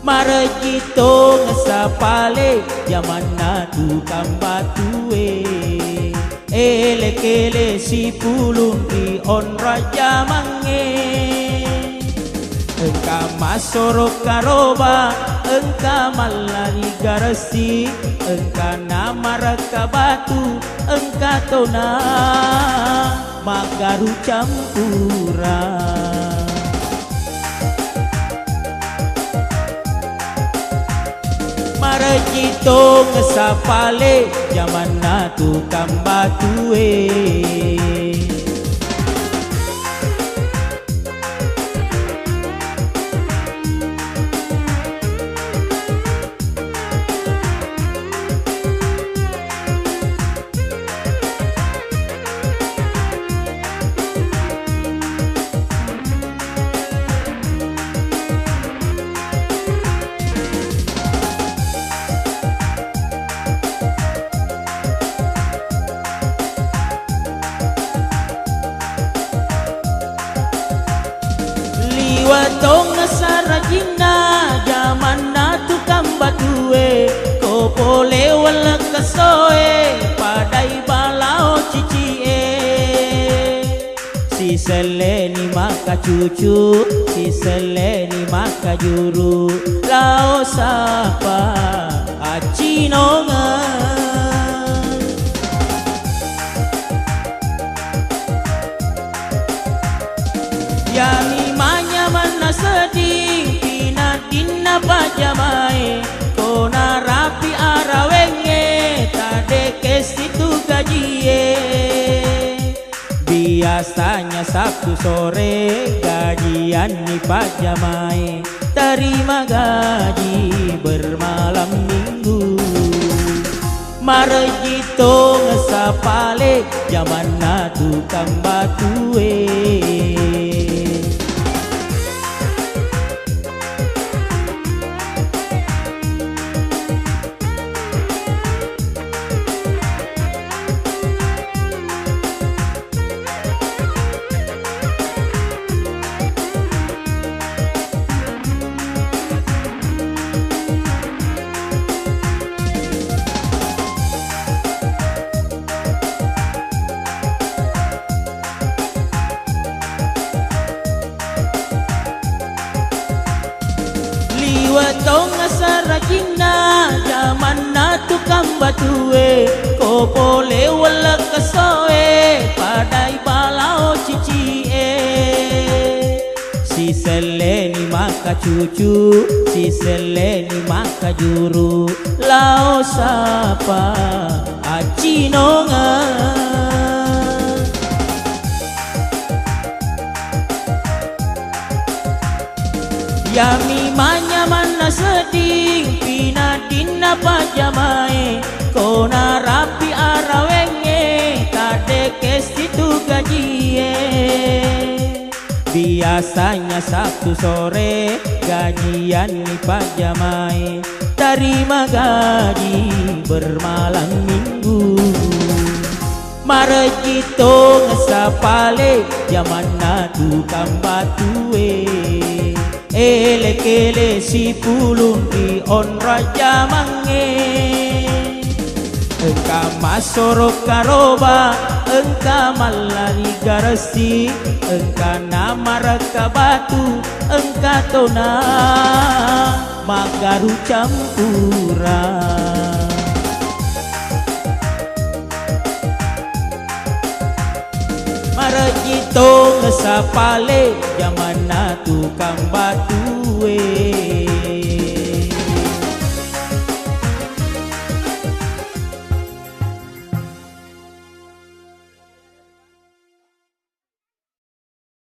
Marejito ngesapale zaman na tukang batue ele-kele si pulung di on raja mange engka masorok karoba engka malari garasi engka nama raka batu engka tona magaru campuran Marejito ngesapale zaman na tukang batue Watong sarajina zaman na tukang batue ko pole wala kasoe padai balao cicie si seleni maka cucu si seleni maka juru lao sapa acinonga yani mana sedih pinadina pajamai kona rapi arawenge tade kesitu gajie biasanya Sabtu sore gajian di pajamai terima gaji bermalam minggu Marejito ngesapale zaman na tukang batue Watong sarajina zaman na tukang batue ko pole wala kasoe padai balao cicie si seleni maka cucu si seleni maka juru lao sapa acinonga Yami manya mana sedih pinadina pajamai kona rapi arawenge tade kesitu gajie biasanya Sabtu sore gajian di pajamai terima gaji bermalam minggu Marejito ngesapale zaman na tukang batue ele-kele si pulung di on raja mange engka masorok karoba engka malari garasi engka nama raka batu engka tona magaru campuran Marejito ngesapale zaman na tukang batue